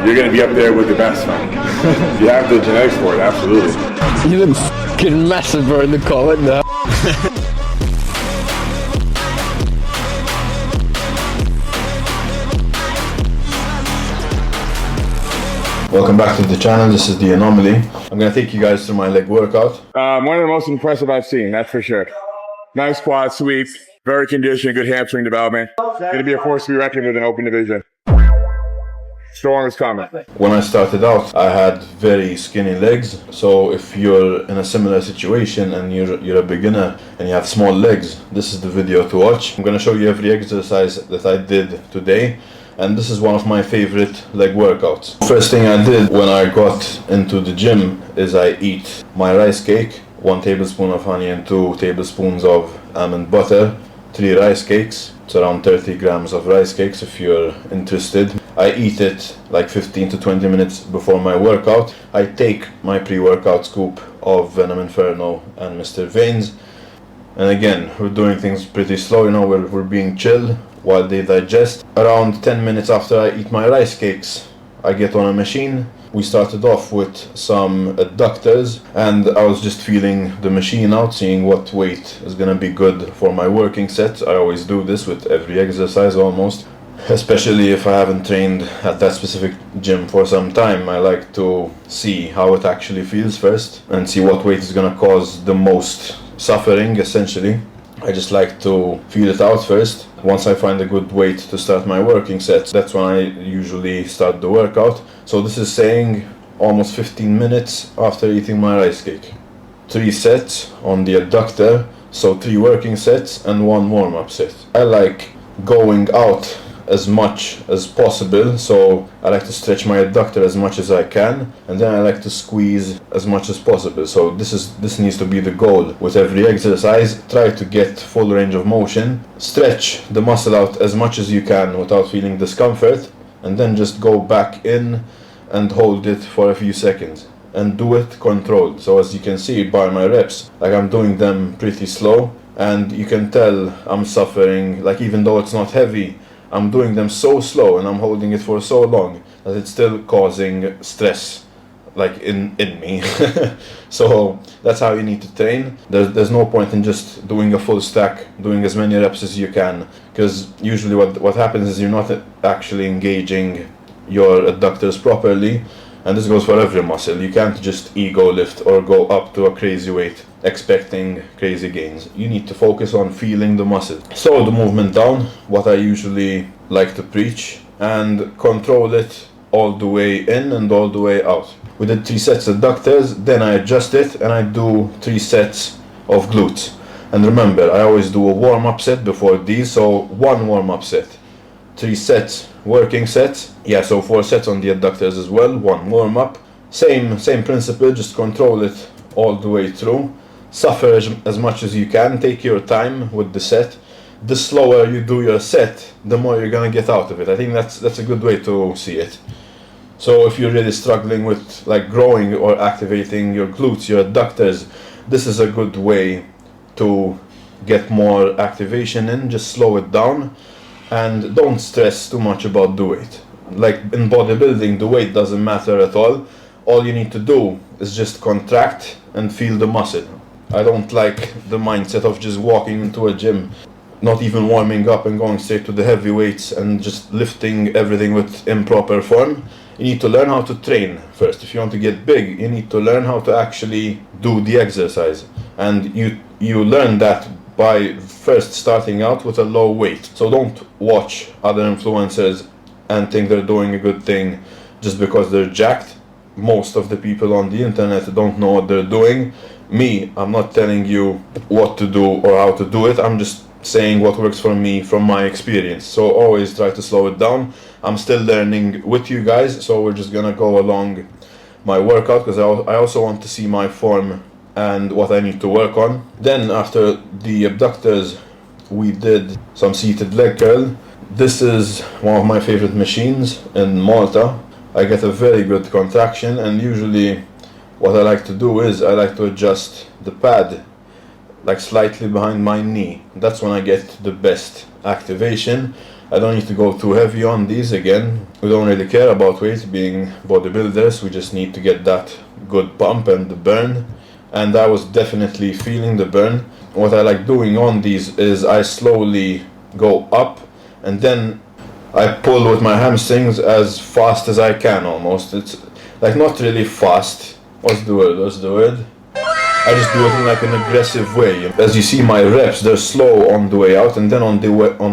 you're gonna be up there with the best, man. You have the genetics for it, absolutely. You look fucking massive, bro, in the comment now. Welcome back to the channel. This is the Anomaly. I'm gonna take you guys through my leg workout. One of the most impressive I've seen, that's for sure. Nice quad sweep, very conditioned, good hamstring development. Gonna be a force to be reckoned with an open division. Strong as coming. When I started out, I had very skinny legs. So if you're in a similar situation and you're a beginner and you have small legs, this is the video to watch. I'm gonna show you every exercise that I did today. And this is one of my favorite leg workouts. First thing I did when I got into the gym is I eat my rice cake, 1 tablespoon of honey and 2 tablespoons of almond butter, 3 rice cakes. It's around 30 grams of rice cakes if you're interested. I eat it like 15 to 20 minutes before my workout. I take my pre-workout scoop of Venom Inferno and Mr. Veins. And again, we're doing things pretty slow, you know, we're being chill while they digest. Around 10 minutes after I eat my rice cakes, I get on a machine. We started off with some adductors and I was just feeling the machine out, seeing what weight is gonna be good for my working set. I always do this with every exercise almost, especially if I haven't trained at that specific gym for some time. I like to see how it actually feels first and see what weight is gonna cause the most suffering, essentially. I just like to feel it out first. Once I find a good weight to start my working sets, that's when I usually start the workout. So this is saying almost 15 minutes after eating my rice cake. 3 sets on the adductor, so 3 working sets and 1 warm-up set. I like going out as much as possible, so I like to stretch my adductor as much as I can, and then I like to squeeze as much as possible. So this needs to be the goal with every exercise. Try to get full range of motion, stretch the muscle out as much as you can without feeling discomfort, and then just go back in and hold it for a few seconds and do it controlled. So as you can see by my reps, like I'm doing them pretty slow, and you can tell I'm suffering. Like even though it's not heavy, I'm doing them so slow and I'm holding it for so long that it's still causing stress, like in me. So that's how you need to train. There's no point in just doing a full stack, doing as many reps as you can, because usually what happens is you're not actually engaging your adductors properly, and this goes for every muscle. You can't just ego lift or go up to a crazy weight expecting crazy gains. You need to focus on feeling the muscle. Slow the movement down, what I usually like to preach, and control it all the way in and all the way out. We did 3 sets adductors, then I adjust it and I do 3 sets of glutes. And remember, I always do a warm-up set before these, so 1 warm-up set, 3 sets working sets. Yeah, so 4 sets on the adductors as well, 1 warm-up. Same principle, just control it all the way through. Suffer as much as you can, take your time with the set. The slower you do your set, the more you're gonna get out of it. I think that's a good way to see it. So if you're really struggling with like growing or activating your glutes, your adductors, this is a good way to get more activation in. Just slow it down and don't stress too much about the weight. Like in bodybuilding, the weight doesn't matter at all. All you need to do is just contract and feel the muscle. I don't like the mindset of just walking into a gym, not even warming up and going straight to the heavy weights and just lifting everything with improper form. You need to learn how to train first. If you want to get big, you need to learn how to actually do the exercise. And you learn that by first starting out with a low weight. So don't watch other influencers and think they're doing a good thing just because they're jacked. Most of the people on the internet don't know what they're doing. Me, I'm not telling you what to do or how to do it. I'm just saying what works for me from my experience. So always try to slow it down. I'm still learning with you guys, so we're just gonna go along my workout because I also want to see my form and what I need to work on. Then after the abductors, we did some seated leg curl. This is one of my favorite machines in Malta. I get a very good contraction, and usually what I like to do is I like to adjust the pad like slightly behind my knee. That's when I get the best activation. I don't need to go too heavy on these. Again, we don't really care about weight, being bodybuilders. We just need to get that good pump and the burn. And I was definitely feeling the burn. What I like doing on these is I slowly go up and then I pull with my hamstrings as fast as I can almost. It's like not really fast. What's the word? I just do it in like an aggressive way. As you see, my reps, they're slow on the way out, and then on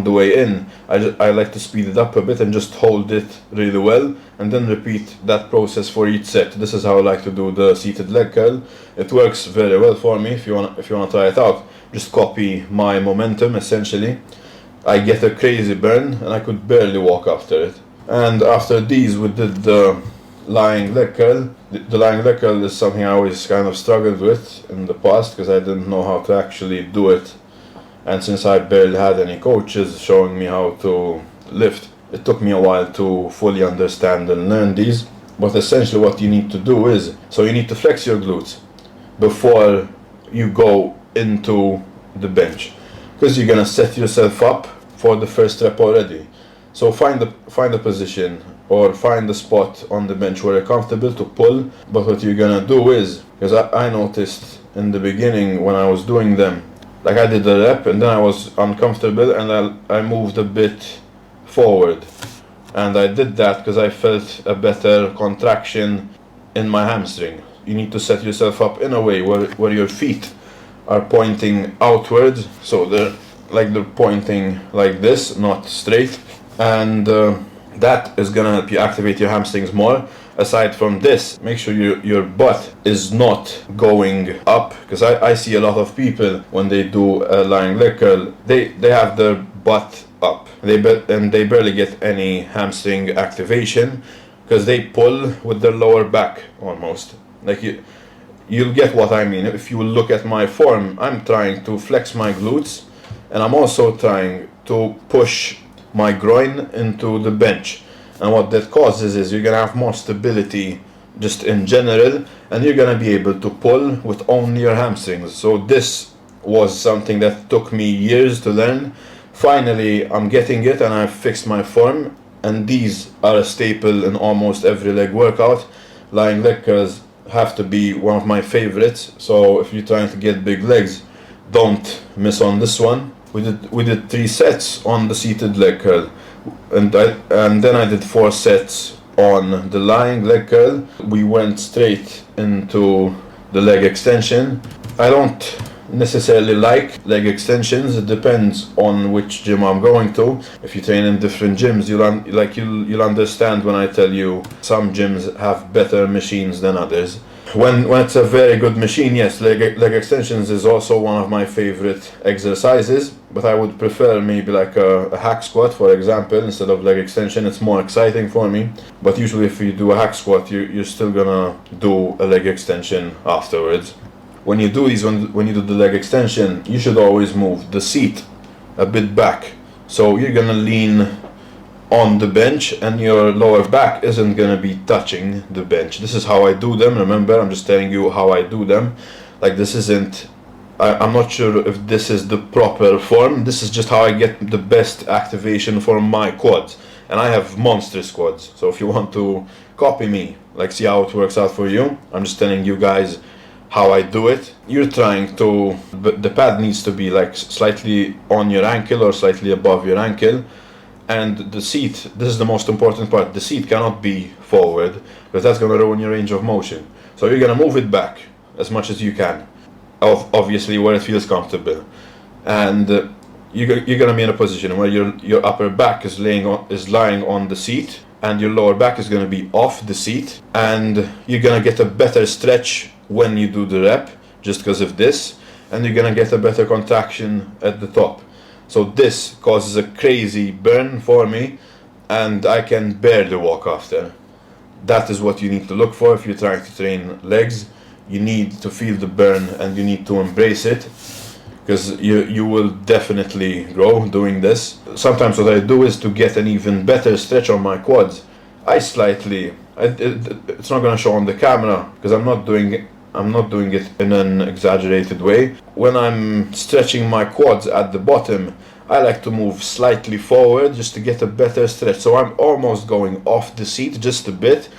the way in, I like to speed it up a bit and just hold it really well, and then repeat that process for each set. This is how I like to do the seated leg curl. It works very well for me. If you wanna try it out, just copy my momentum essentially. I get a crazy burn, and I could barely walk after it. And after these, we did the lying leg curl. The lying leg curl is something I always kind of struggled with in the past because I didn't know how to actually do it, and since I barely had any coaches showing me how to lift, it took me a while to fully understand and learn these. But essentially what you need to do is, so you need to flex your glutes before you go into the bench, because you're gonna set yourself up for the first rep already. So find a position or find a spot on the bench where you're comfortable to pull. But what you're gonna do is, because I noticed in the beginning when I was doing them, like I did a rep and then I was uncomfortable and I moved a bit forward, and I did that because I felt a better contraction in my hamstring. You need to set yourself up in a way where your feet are pointing outwards, so they're pointing like this, not straight, and that is gonna help you activate your hamstrings more. Aside from this, make sure your butt is not going up, because I see a lot of people when they do a lying leg curl, they have their butt up, and they barely get any hamstring activation because they pull with their lower back almost. Like you'll get what I mean. If you look at my form, I'm trying to flex my glutes, and I'm also trying to push my groin into the bench. And what that causes is you're gonna have more stability just in general, and you're gonna be able to pull with only your hamstrings. So this was something that took me years to learn. Finally, I'm getting it and I've fixed my form, and these are a staple in almost every leg workout. Lying leg curls have to be one of my favorites. So if you're trying to get big legs, don't miss on this one. We did 3 sets on the seated leg curl, and then I did 4 sets on the lying leg curl. We went straight into the leg extension. I don't necessarily like leg extensions. It depends on which gym I'm going to. If you train in different gyms, you'll understand when I tell you some gyms have better machines than others. When it's a very good machine, yes, leg extensions is also one of my favorite exercises, but I would prefer maybe like a hack squat, for example, instead of leg extension. It's more exciting for me. But usually if you do a hack squat, you're still gonna do a leg extension afterwards. When you do these, when you do the leg extension, you should always move the seat a bit back. So you're gonna lean on the bench and your lower back isn't gonna be touching the bench. This is how I do them. Remember, I'm just telling you how I do them. Like, this isn't, I'm not sure if this is the proper form. This is just how I get the best activation for my quads, and I have monstrous quads. So if you want to copy me, like see how it works out for you, I'm just telling you guys how I do it. You're trying to, the pad needs to be like slightly on your ankle or slightly above your ankle. And the seat, this is the most important part, the seat cannot be forward, because that's going to ruin your range of motion. So you're going to move it back as much as you can, obviously where it feels comfortable. And you're going to be in a position where your upper back is lying on the seat, and your lower back is going to be off the seat, and you're going to get a better stretch when you do the rep, just because of this, and you're going to get a better contraction at the top. So this causes a crazy burn for me, and I can barely walk after. That is what you need to look for if you're trying to train legs. You need to feel the burn and you need to embrace it, because you will definitely grow doing this. Sometimes what I do is to get an even better stretch on my quads. It's not going to show on the camera because I'm not doing it in an exaggerated way. When I'm stretching my quads at the bottom, I like to move slightly forward just to get a better stretch. So I'm almost going off the seat just a bit,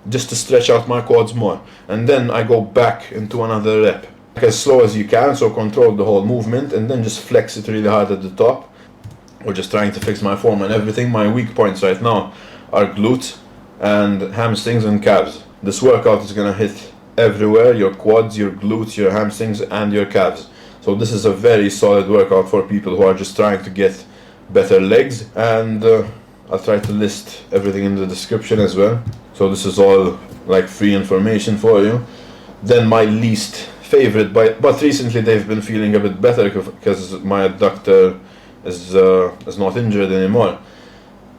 just to stretch out my quads more. And then I go back into another rep. Like as slow as you can, so control the whole movement, and then just flex it really hard at the top. We're just trying to fix my form and everything. My weak points right now are glutes and hamstrings and calves. This workout is gonna hit everywhere, your quads, your glutes, your hamstrings, and your calves. So this is a very solid workout for people who are just trying to get better legs, and I'll try to list everything in the description as well. So this is all like free information for you. Then my least favorite, but recently they've been feeling a bit better because my adductor is not injured anymore,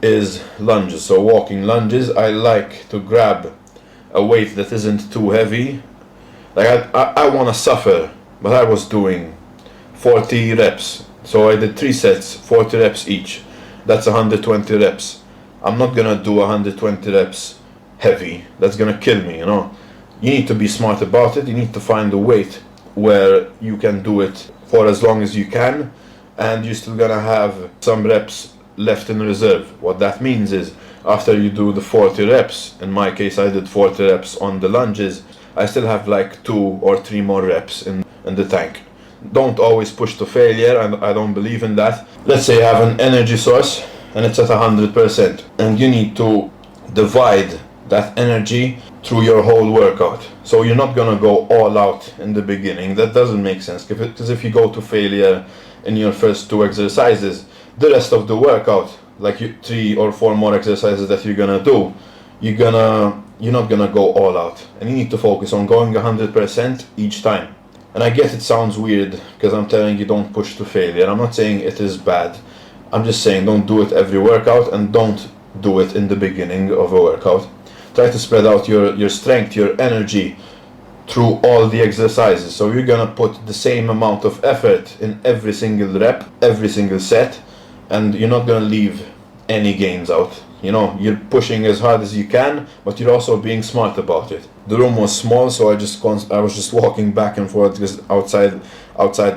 is lunges. So walking lunges, I like to grab a weight that isn't too heavy. Like I want to suffer, but I was doing 40 reps. So I did 3 sets, 40 reps each. That's 120 reps. I'm not gonna do 120 reps heavy. That's gonna kill me, you know. You need to be smart about it. You need to find a weight where you can do it for as long as you can, and you're still gonna have some reps left in reserve. What that means is, after you do the 40 reps, in my case I did 40 reps on the lunges, I still have like 2 or 3 more reps in the tank. Don't always push to failure, and I don't believe in that. Let's say you have an energy source and it's at 100%, and you need to divide that energy through your whole workout. So you're not gonna go all out in the beginning. That doesn't make sense, because if you go to failure in your first 2 exercises, the rest of the workout, like 3 or 4 more exercises that you're gonna do, you're not gonna go all out, and you need to focus on going 100% each time. And I guess it sounds weird because I'm telling you don't push to failure. I'm not saying it is bad. I'm just saying don't do it every workout, and don't do it in the beginning of a workout. Try to spread out your strength, your energy through all the exercises. So you're gonna put the same amount of effort in every single rep, every single set, and you're not gonna leave any gains out. You know, you're pushing as hard as you can, but you're also being smart about it. The room was small, so I was just walking back and forth, because outside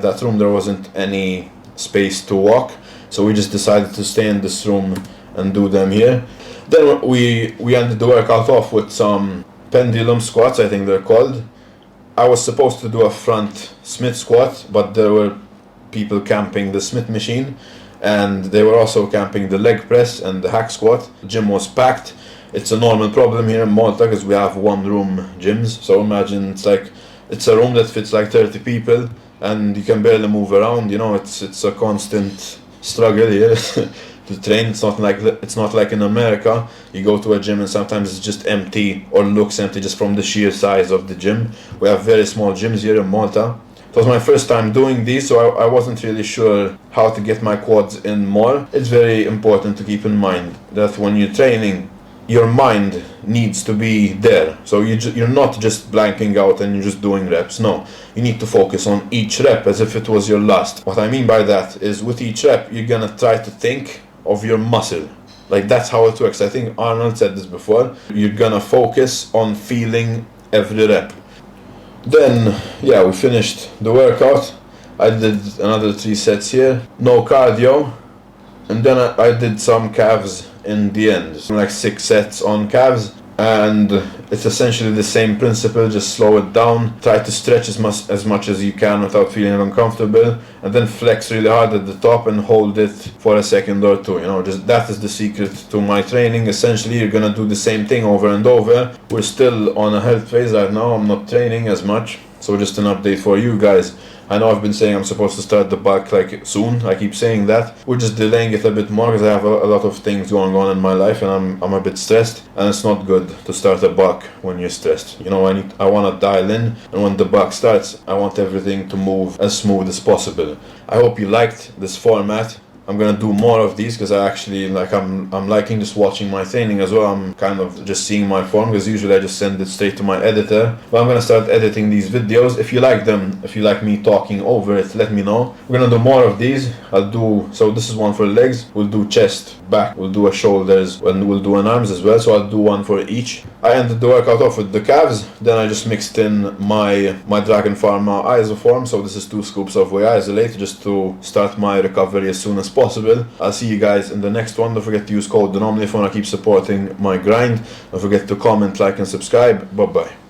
that room there wasn't any space to walk. So we just decided to stay in this room and do them here. Then we ended the workout off with some pendulum squats, I think they're called. I was supposed to do a front Smith squat, but there were people camping the Smith machine, and they were also camping the leg press and the hack squat. The gym was packed. It's a normal problem here in Malta because we have 1-room gyms. So imagine it's a room that fits like 30 people, and you can barely move around. You know, it's a constant struggle here to train. It's not like in America. You go to a gym and sometimes it's just empty, or looks empty just from the sheer size of the gym. We have very small gyms here in Malta. It was my first time doing these, so I wasn't really sure how to get my quads in more. It's very important to keep in mind that when you're training, your mind needs to be there. So you're not just blanking out and you're just doing reps. No, you need to focus on each rep as if it was your last. What I mean by that is, with each rep, you're gonna try to think of your muscle. Like, that's how it works. I think Arnold said this before. You're gonna focus on feeling every rep. Then, yeah, we finished the workout. I did another 3 sets here, no cardio, and then I did some calves in the end, like 6 sets on calves. And it's essentially the same principle, just slow it down, try to stretch as much as you can without feeling uncomfortable, and then flex really hard at the top and hold it for a second or 2. You know, just that is the secret to my training. Essentially, you're gonna do the same thing over and over. We're still on a health phase right now. I'm not training as much, so just an update for you guys. I know I've been saying I'm supposed to start the bulk like soon. I keep saying that. We're just delaying it a bit more because I have a lot of things going on in my life, and I'm a bit stressed, and it's not good to start a bulk when you're stressed. You know, I want to dial in, and when the bulk starts, I want everything to move as smooth as possible. I hope you liked this format. I'm gonna do more of these because I actually I'm liking just watching my training as well. I'm kind of just seeing my form, because usually I just send it straight to my editor. But I'm gonna start editing these videos. If you like them, if you like me talking over it, let me know. We're gonna do more of these. So this is one for legs. We'll do chest, back, we'll do a shoulders, and we'll do an arms as well. So I'll do one for each. I ended the workout off with the calves. Then I just mixed in my Dragon Pharma isoform. So this is 2 scoops of whey isolate just to start my recovery as soon as possible. I'll see you guys in the next one. Don't forget to use code Anomaly if you want to keep supporting my grind. Don't forget to comment, like and subscribe. Bye bye.